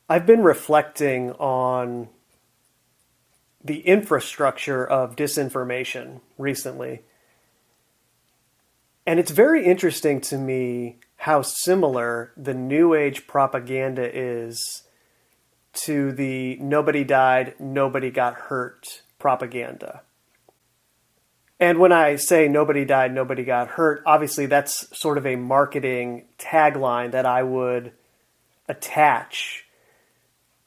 I've been reflecting on the infrastructure of disinformation recently. And it's very interesting to me how similar the New Age propaganda is to the nobody died, nobody got hurt propaganda. And when I say nobody died, nobody got hurt, obviously that's sort of a marketing tagline that I would attach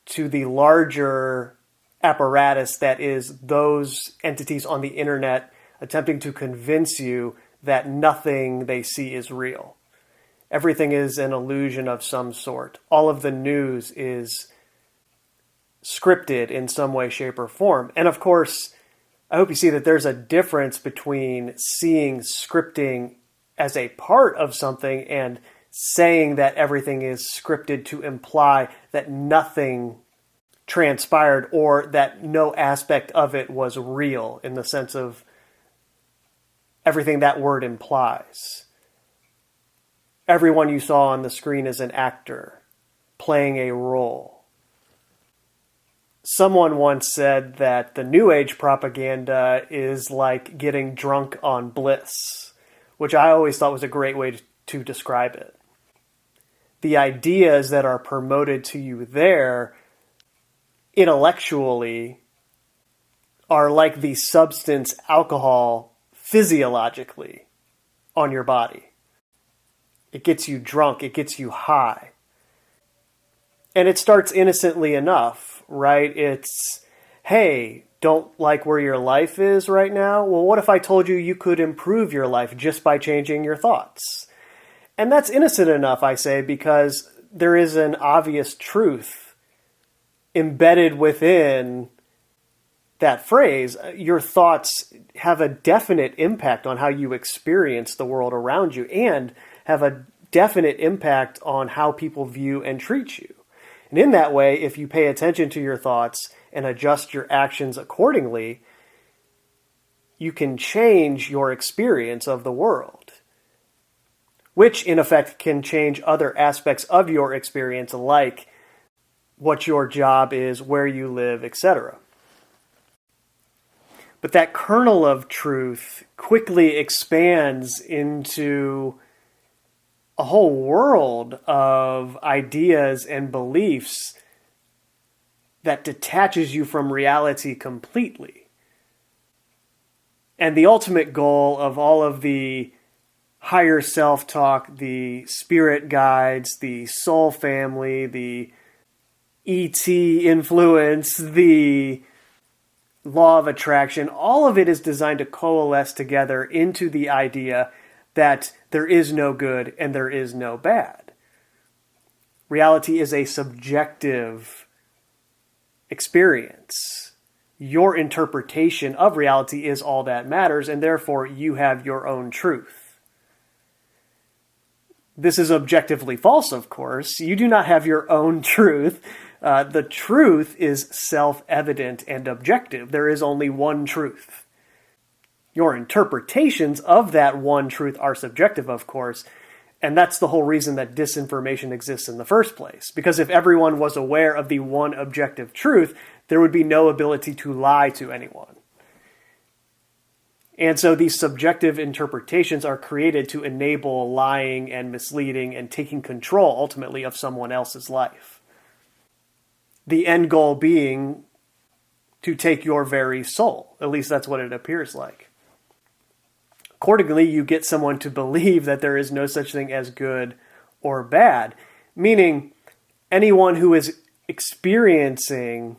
to the larger apparatus that is those entities on the internet attempting to convince you that nothing they see is real. Everything is an illusion of some sort. All of the news is scripted in some way, shape, or form. And of course, I hope you see that there's a difference between seeing scripting as a part of something and saying that everything is scripted to imply that nothing transpired or that no aspect of it was real in the sense of everything that word implies. Everyone you saw on the screen is an actor playing a role. Someone once said that the New Age propaganda is like getting drunk on bliss, which I always thought was a great way to describe it. The ideas that are promoted to you there intellectually are like the substance alcohol physiologically on your body. It gets you drunk, it gets you high. And it starts innocently enough, right? It's, hey, don't like where your life is right now? Well, what if I told you you could improve your life just by changing your thoughts? And that's innocent enough, I say, because there is an obvious truth embedded within that phrase. Your thoughts have a definite impact on how you experience the world around you and have a definite impact on how people view and treat you. And in that way, if you pay attention to your thoughts and adjust your actions accordingly, you can change your experience of the world, which in effect can change other aspects of your experience, like what your job is, where you live, etc. But that kernel of truth quickly expands into a whole world of ideas and beliefs that detaches you from reality completely. And the ultimate goal of all of the higher self-talk, the spirit guides, the soul family, the ET influence, the law of attraction, all of it is designed to coalesce together into the idea that there is no good and there is no bad. Reality is a subjective experience. Your interpretation of reality is all that matters, and therefore you have your own truth. This is objectively false, of course. You do not have your own truth. The truth is self-evident and objective. There is only one truth. Your interpretations of that one truth are subjective, of course, and that's the whole reason that disinformation exists in the first place. Because if everyone was aware of the one objective truth, there would be no ability to lie to anyone. And so these subjective interpretations are created to enable lying and misleading and taking control, ultimately, of someone else's life. The end goal being to take your very soul. At least that's what it appears like. Accordingly, you get someone to believe that there is no such thing as good or bad, meaning anyone who is experiencing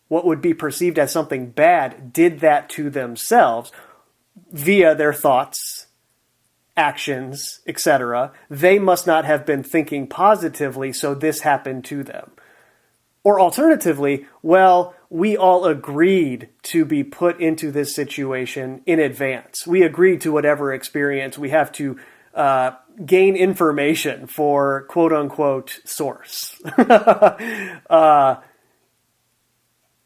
what would be perceived as something bad did that to themselves via their thoughts, actions, etc. They must not have been thinking positively, so this happened to them. Or alternatively, well, we all agreed to be put into this situation in advance. We agreed to whatever experience we have to gain information for quote-unquote source.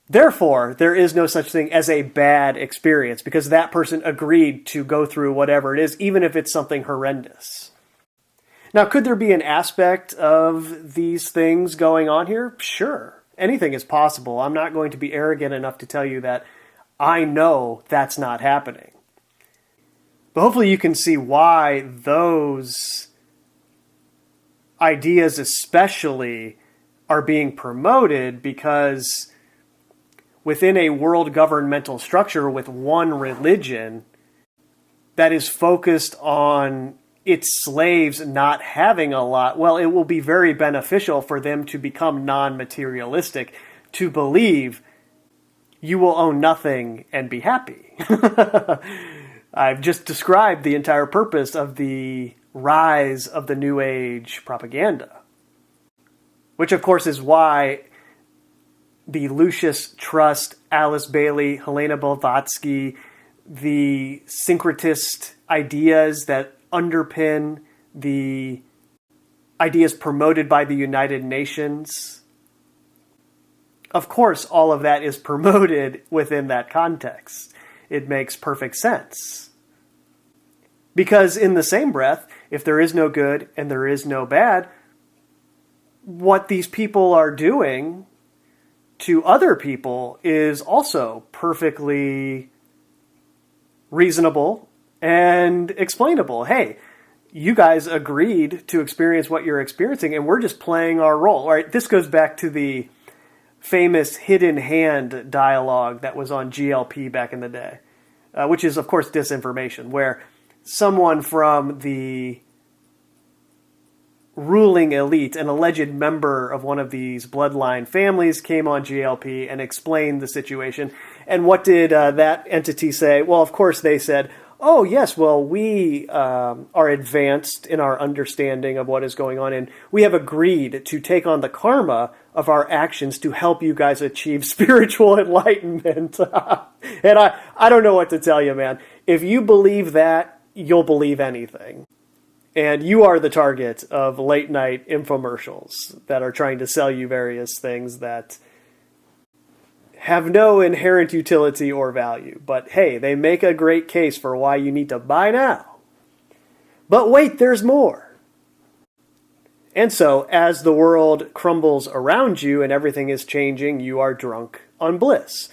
Therefore, there is no such thing as a bad experience because that person agreed to go through whatever it is, even if it's something horrendous. Now, could there be an aspect of these things going on here? Sure. Anything is possible. I'm not going to be arrogant enough to tell you that I know that's not happening. But hopefully you can see why those ideas especially are being promoted, because within a world governmental structure with one religion that is focused on its slaves not having a lot, well, it will be very beneficial for them to become non-materialistic, to believe you will own nothing and be happy. I've just described the entire purpose of the rise of the New Age propaganda, which of course is why the Lucius Trust, Alice Bailey, Helena Blavatsky, the syncretist ideas that underpin the ideas promoted by the United Nations. Of course, all of that is promoted within that context. It makes perfect sense. Because in the same breath, if there is no good and there is no bad, what these people are doing to other people is also perfectly reasonable and explainable. Hey, you guys agreed to experience what you're experiencing, and we're just playing our role. All right, this goes back to the famous hidden hand dialogue that was on GLP back in the day, which is, of course, disinformation, where someone from the ruling elite, an alleged member of one of these bloodline families, came on GLP and explained the situation. And what did that entity say? Well, of course, they said, oh, yes, well, we are advanced in our understanding of what is going on, and we have agreed to take on the karma of our actions to help you guys achieve spiritual enlightenment. And I don't know what to tell you, man. If you believe that, you'll believe anything. And you are the target of late-night infomercials that are trying to sell you various things that have no inherent utility or value. But hey, they make a great case for why you need to buy now. But wait, there's more. And so, as the world crumbles around you and everything is changing, you are drunk on bliss.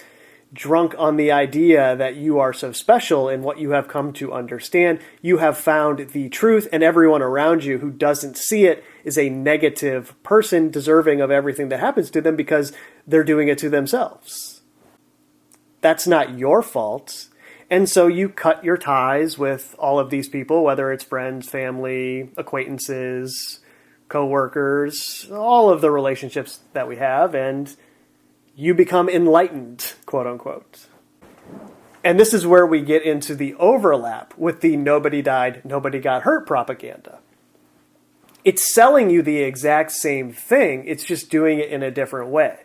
Drunk on the idea that you are so special in what you have come to understand. You have found the truth, and everyone around you who doesn't see it is a negative person deserving of everything that happens to them because they're doing it to themselves. That's not your fault. And so you cut your ties with all of these people, whether it's friends, family, acquaintances, co-workers, all of the relationships that we have, and you become enlightened, quote unquote. And this is where we get into the overlap with the nobody died, nobody got hurt propaganda. It's selling you the exact same thing, it's just doing it in a different way.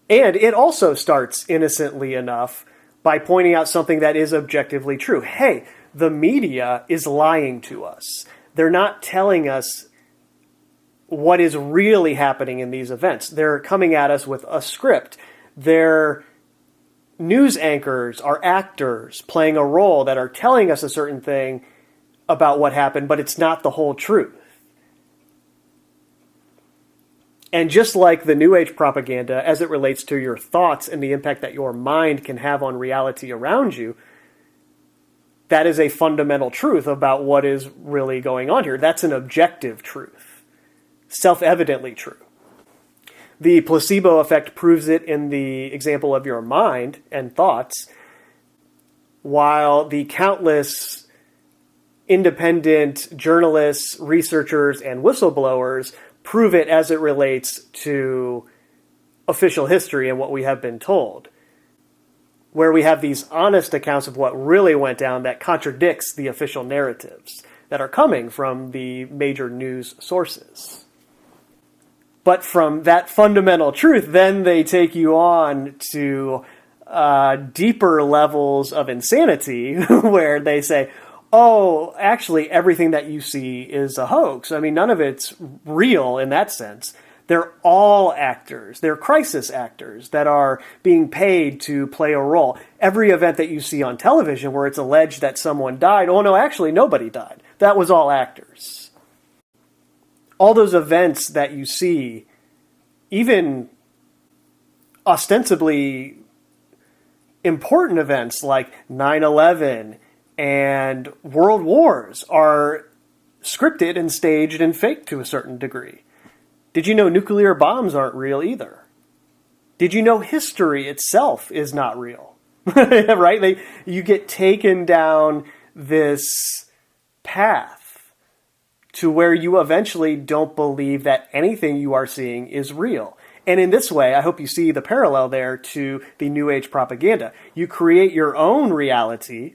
And it also starts innocently enough by pointing out something that is objectively true. Hey, the media is lying to us. They're not telling us what is really happening in these events. They're coming at us with a script. Their news anchors are actors playing a role that are telling us a certain thing about what happened, but it's not the whole truth. And just like the New Age propaganda, as it relates to your thoughts and the impact that your mind can have on reality around you, that is a fundamental truth about what is really going on here. That's an objective truth. Self-evidently true. The placebo effect proves it in the example of your mind and thoughts, while the countless independent journalists, researchers, and whistleblowers prove it as it relates to official history and what we have been told, where we have these honest accounts of what really went down that contradicts the official narratives that are coming from the major news sources. But from that fundamental truth, then they take you on to deeper levels of insanity where they say, oh, actually everything that you see is a hoax. I mean, none of it's real in that sense. They're all actors. They're crisis actors that are being paid to play a role. Every event that you see on television where it's alleged that someone died, oh no, actually nobody died. That was all actors. all those events that you see, even ostensibly important events like 9/11 and world wars, are scripted and staged and faked to a certain degree. Did you know nuclear bombs aren't real either? Did you know history itself is not real? Right? You get taken down this path to where you eventually don't believe that anything you are seeing is real. And in this way, I hope you see the parallel there to the New Age propaganda. You create your own reality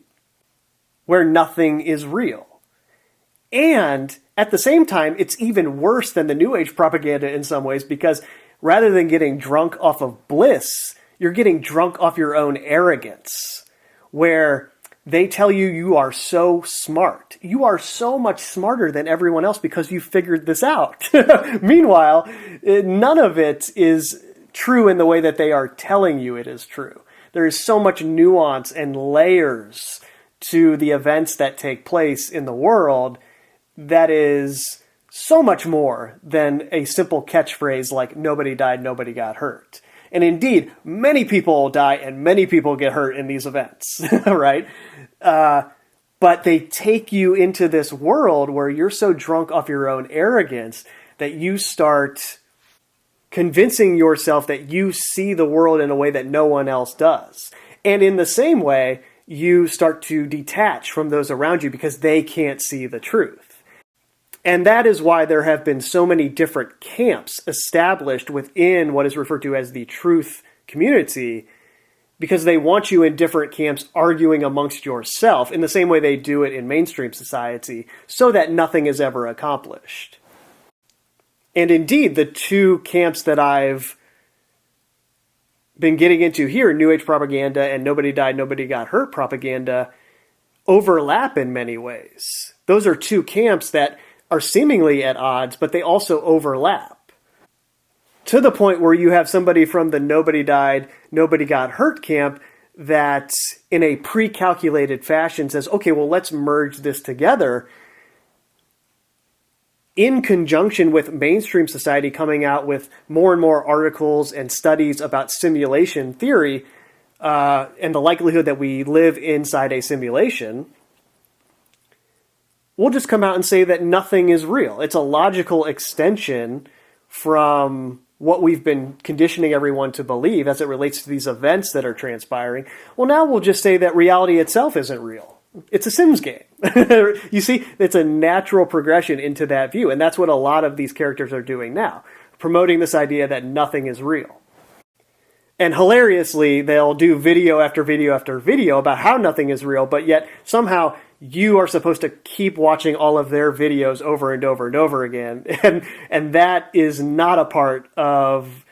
where nothing is real. And at the same time, it's even worse than the New Age propaganda in some ways, because rather than getting drunk off of bliss, you're getting drunk off your own arrogance, where they tell you you are so smart. You are so much smarter than everyone else because you figured this out. Meanwhile, none of it is true in the way that they are telling you it is true. There is so much nuance and layers to the events that take place in the world that is so much more than a simple catchphrase like nobody died, nobody got hurt. And indeed, many people die and many people get hurt in these events, right? But they take you into this world where you're so drunk off your own arrogance that you start convincing yourself that you see the world in a way that no one else does. And in the same way, you start to detach from those around you because they can't see the truth. And that is why there have been so many different camps established within what is referred to as the truth community, because they want you in different camps arguing amongst yourself in the same way they do it in mainstream society, so that nothing is ever accomplished. And indeed, the two camps that I've been getting into here, New Age propaganda and nobody died, nobody got hurt propaganda, overlap in many ways. Those are two camps that are seemingly at odds, but they also overlap. To the point where you have somebody from the nobody died, nobody got hurt camp that in a pre-calculated fashion says, okay, well, let's merge this together, in conjunction with mainstream society coming out with more and more articles and studies about simulation theory and the likelihood that we live inside a simulation. We'll just come out and say that nothing is real. It's a logical extension from what we've been conditioning everyone to believe as it relates to these events that are transpiring. Well, now we'll just say that reality itself isn't real. It's a Sims game. You see, it's a natural progression into that view. And that's what a lot of these characters are doing now, promoting this idea that nothing is real. And hilariously, they'll do video after video after video about how nothing is real, but yet somehow you are supposed to keep watching all of their videos over and over and over again. And that is not a part of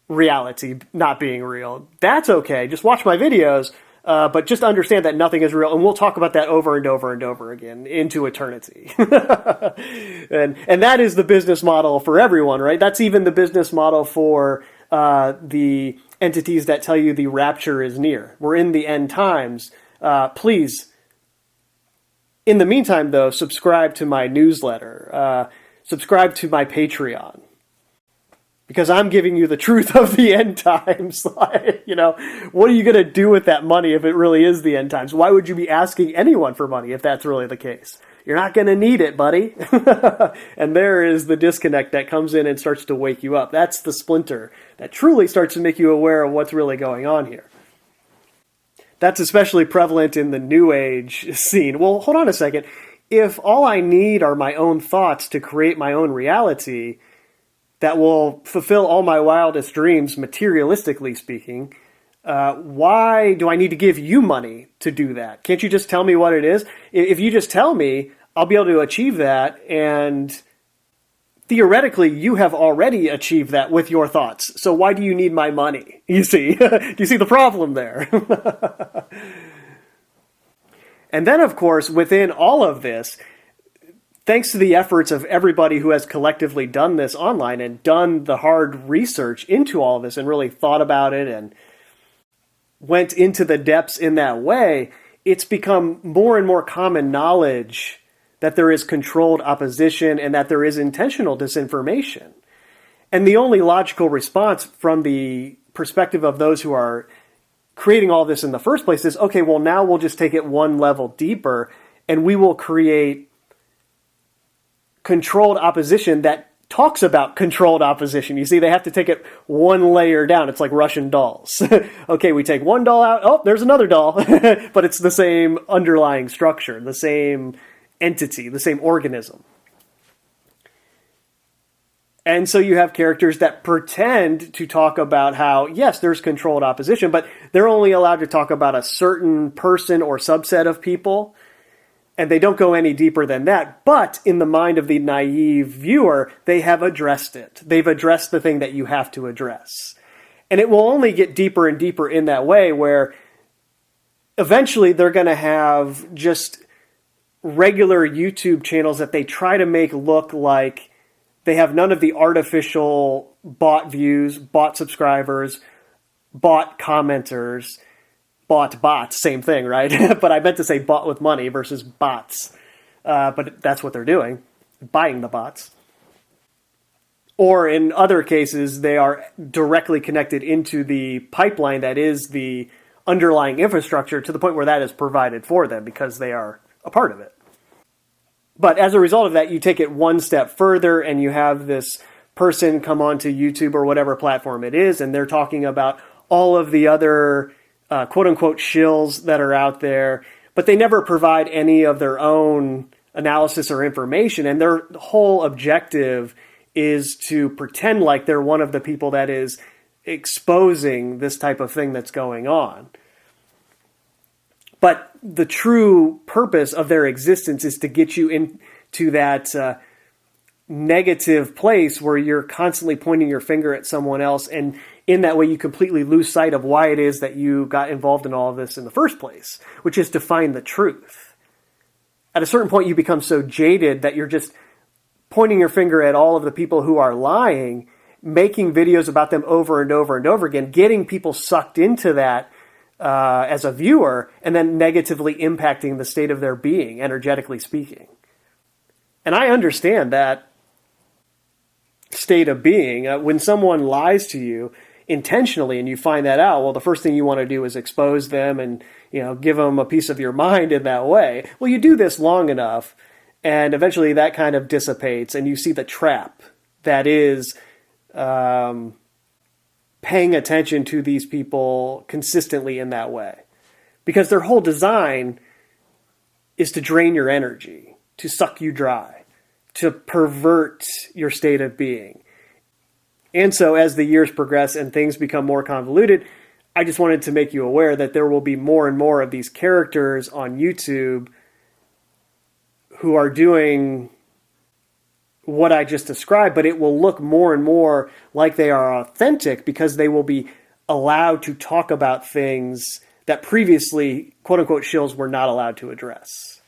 reality not being real. That's okay. Just watch my videos, but just understand that nothing is real. And we'll talk about that over and over and over again into eternity. And that is the business model for everyone, right? That's even the business model for the entities that tell you the rapture is near. We're in the end times. Please, in the meantime, though, subscribe to my newsletter. Subscribe to my Patreon. Because I'm giving you the truth of the end times. You know, what are you going to do with that money if it really is the end times? Why would you be asking anyone for money if that's really the case? You're not going to need it, buddy. And there is the disconnect that comes in and starts to wake you up. That's the splinter that truly starts to make you aware of what's really going on here. That's especially prevalent in the New Age scene. Well, hold on a second. If all I need are my own thoughts to create my own reality that will fulfill all my wildest dreams, materialistically speaking, why do I need to give you money to do that? Can't you just tell me what it is? If you just tell me, I'll be able to achieve that, and theoretically, you have already achieved that with your thoughts. So why do you need my money? You see? Do you see the problem there? And then, of course, within all of this, thanks to the efforts of everybody who has collectively done this online and done the hard research into all of this and really thought about it and went into the depths in that way, it's become more and more common knowledge that there is controlled opposition, and that there is intentional disinformation. And the only logical response from the perspective of those who are creating all this in the first place is, okay, well, now we'll just take it one level deeper and we will create controlled opposition that talks about controlled opposition. You see, they have to take it one layer down. It's like Russian dolls. Okay, we take one doll out. Oh, there's another doll. But it's the same underlying structure, the same entity, the same organism. And so you have characters that pretend to talk about how, yes, there's controlled opposition, but they're only allowed to talk about a certain person or subset of people, and they don't go any deeper than that. But in the mind of the naive viewer, they have addressed it. They've addressed the thing that you have to address. And it will only get deeper and deeper in that way, where eventually they're going to have just regular YouTube channels that they try to make look like they have none of the artificial bot views, bot subscribers, bot commenters, bot bots, same thing, right? But I meant to say bot with money versus bots. But that's what they're doing, buying the bots. Or in other cases, they are directly connected into the pipeline that is the underlying infrastructure to the point where that is provided for them because they are a part of it. But as a result of that, you take it one step further and you have this person come onto YouTube or whatever platform it is, and they're talking about all of the other quote-unquote shills that are out there, but they never provide any of their own analysis or information, and their whole objective is to pretend like they're one of the people that is exposing this type of thing that's going on. But the true purpose of their existence is to get you into that negative place where you're constantly pointing your finger at someone else, and in that way you completely lose sight of why it is that you got involved in all of this in the first place, which is to find the truth. At a certain point you become so jaded that you're just pointing your finger at all of the people who are lying, making videos about them over and over and over again, getting people sucked into that as a viewer, and then negatively impacting the state of their being, energetically speaking. And I understand that state of being. When someone lies to you intentionally and you find that out, well, the first thing you want to do is expose them and, give them a piece of your mind in that way. Well, you do this long enough, and eventually that kind of dissipates, and you see the trap that is paying attention to these people consistently in that way. Because their whole design is to drain your energy, to suck you dry, to pervert your state of being. And so as the years progress and things become more convoluted, I just wanted to make you aware that there will be more and more of these characters on YouTube who are doing what I just described, but it will look more and more like they are authentic because they will be allowed to talk about things that previously, quote-unquote, shills were not allowed to address.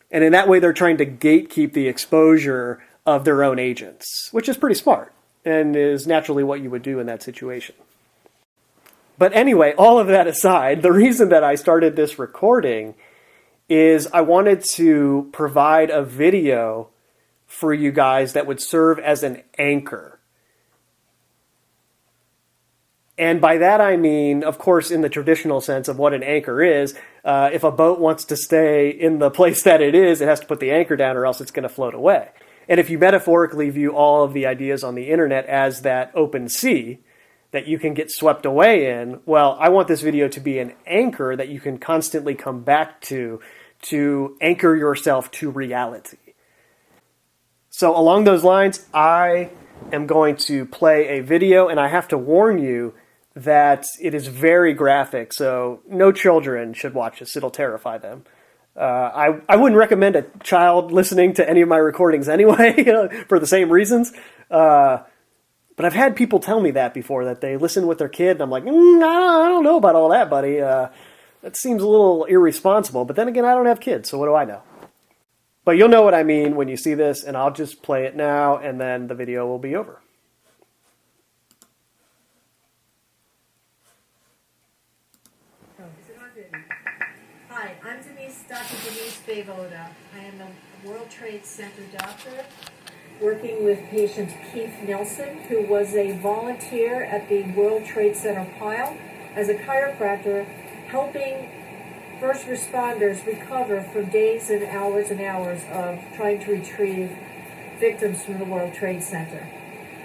And in that way, they're trying to gatekeep the exposure of their own agents, which is pretty smart and is naturally what you would do in that situation. But anyway, all of that aside, the reason that I started this recording is I wanted to provide a video for you guys that would serve as an anchor. And by that I mean, of course, in the traditional sense of what an anchor is, if a boat wants to stay in the place that it has to put the anchor down or else it's going to float away. And if you metaphorically view all of the ideas on the internet as that open sea that you can get swept away in, well, I want this video to be an anchor that you can constantly come back to anchor yourself to reality. So along those lines, I am going to play a video, and I have to warn you that it is very graphic, so no children should watch this. It'll terrify them. I wouldn't recommend a child listening to any of my recordings anyway, for the same reasons. But I've had people tell me that before, that they listen with their kid, and I'm like, I don't know about all that, buddy. That seems a little irresponsible. But then again, I don't have kids, so what do I know? But you'll know what I mean when you see this, and I'll just play it now, and then the video will be over. Hi, Hi, I'm Dr. Denise Bavoda. I am a World Trade Center doctor working with patient Keith Nelson, who was a volunteer at the World Trade Center pile as a chiropractor, helping first responders recover from days and hours of trying to retrieve victims from the World Trade Center.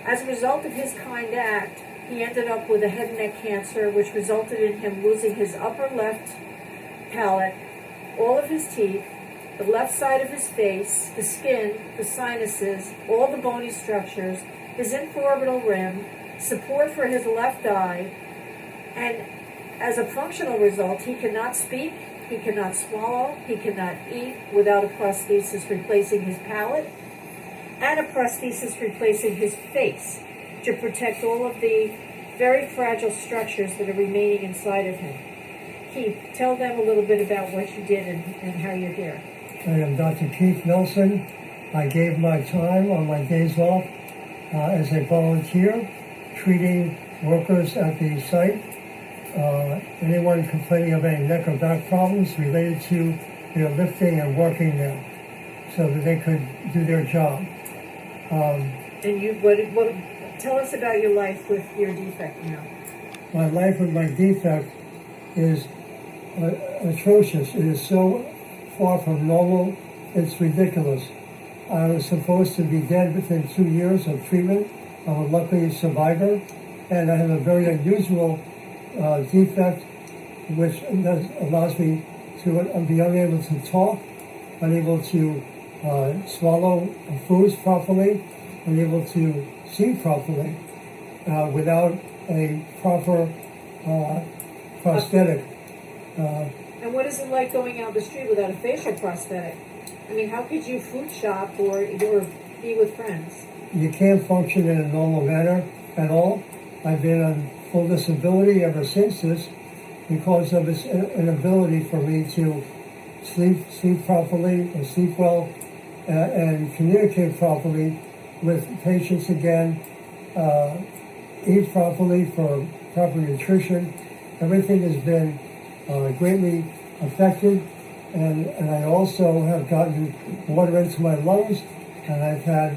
As a result of his kind act, he ended up with a head and neck cancer, which resulted in him losing his upper left palate, all of his teeth, the left side of his face, the skin, the sinuses, all the bony structures, his infraorbital rim, support for his left eye, and as a functional result, he cannot speak, he cannot swallow, he cannot eat without a prosthesis replacing his palate, and a prosthesis replacing his face to protect all of the very fragile structures that are remaining inside of him. Keith, tell them a little bit about what you did and how you're here. I am Dr. Keith Nelson. I gave my time on my days off as a volunteer, treating workers at the site. Anyone complaining of any neck or back problems related to their lifting and working there, so that they could do their job. And you, tell us about your life with your defect now. My life with my defect is atrocious. It is so far from normal, it's ridiculous. I was supposed to be dead within 2 years of treatment. I'm a lucky survivor, and I have a very unusual defect, which allows me to be unable to talk, unable to swallow foods properly, unable to see properly without a proper prosthetic. And what is it like going out the street without a facial prosthetic? I mean, how could you food shop or be with friends? You can't function in a normal manner at all. I've been on full disability ever since this because of its inability for me to sleep properly and sleep well and communicate properly with patients again, eat properly for proper nutrition. Everything has been greatly affected, and I also have gotten water into my lungs, and I've had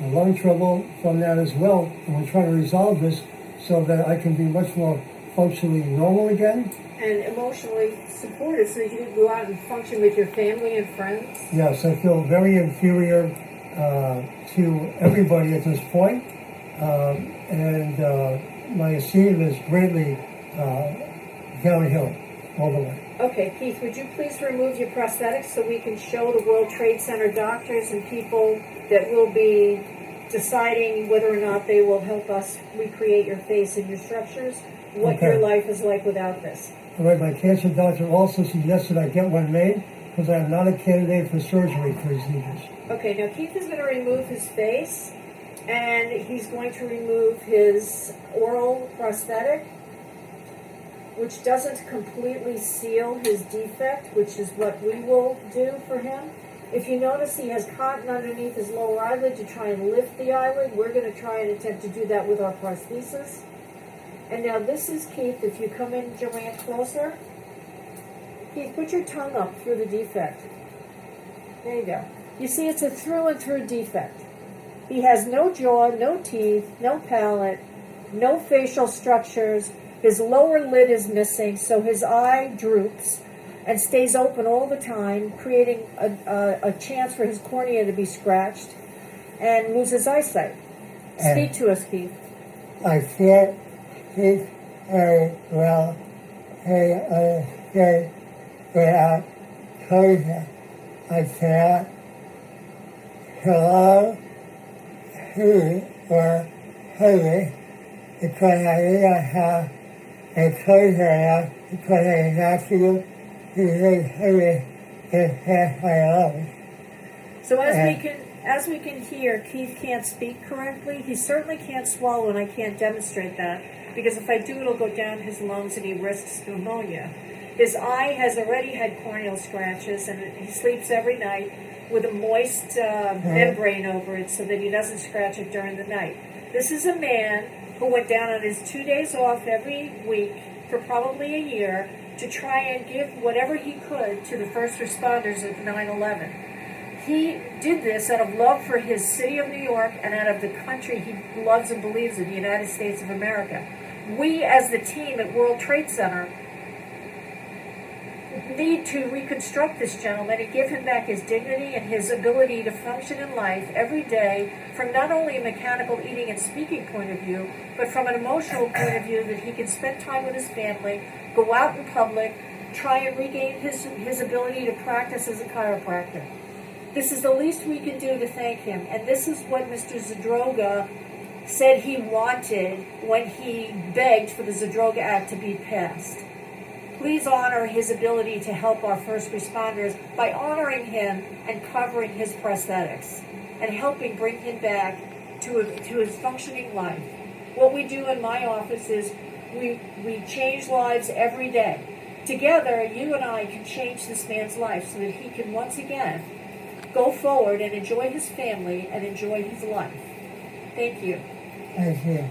lung trouble from that as well, and we're trying to resolve this so that I can be much more functionally normal again. And emotionally supported so that you can go out and function with your family and friends? Yes, I feel very inferior to everybody at this point, and my esteem is greatly downhill all the way. Okay, Keith, would you please remove your prosthetics so we can show the World Trade Center doctors and people that will be deciding whether or not they will help us recreate your face and your structures, what your life is like without this. All right, my cancer doctor also suggested I get one made because I am not a candidate for surgery procedures. Okay, now Keith is going to remove his face, and he's going to remove his oral prosthetic, which doesn't completely seal his defect, which is what we will do for him. If you notice, he has cotton underneath his lower eyelid to try and lift the eyelid. We're going to try and attempt to do that with our prosthesis. And now this is Keith. If you come in, Joanne, closer. Keith, put your tongue up through the defect. There you go. You see, it's a through and through defect. He has no jaw, no teeth, no palate, no facial structures. His lower lid is missing, so his eye droops and stays open all the time, creating a chance for his cornea to be scratched and lose his eyesight. Speak to us, Keith. I can't speak very well. I understand without closure. I cannot swallow food or heavy because I do not have a closure enough because I am not able to take heavy and pass my lungs. So as we can hear, Keith can't speak correctly. He certainly can't swallow, and I can't demonstrate that because if I do, it'll go down his lungs and he risks pneumonia. His eye has already had corneal scratches, and he sleeps every night with a moist membrane over it so that he doesn't scratch it during the night. This is a man who went down on his 2 days off every week for probably a year to try and give whatever he could to the first responders at 9/11. He did this out of love for his city of New York and out of the country he loves and believes in, the United States of America. We, as the team at World Trade Center, need to reconstruct this gentleman and give him back his dignity and his ability to function in life every day from not only a mechanical eating and speaking point of view, but from an emotional point of view, that he can spend time with his family, go out in public, try and regain his ability to practice as a chiropractor. This is the least we can do to thank him, and this is what Mr. Zadroga said he wanted when he begged for the Zadroga Act to be passed. Please honor his ability to help our first responders by honoring him and covering his prosthetics and helping bring him back to his functioning life. What we do in my office is we change lives every day. Together, you and I can change this man's life so that he can once again go forward and enjoy his family and enjoy his life. Thank you. Thank you.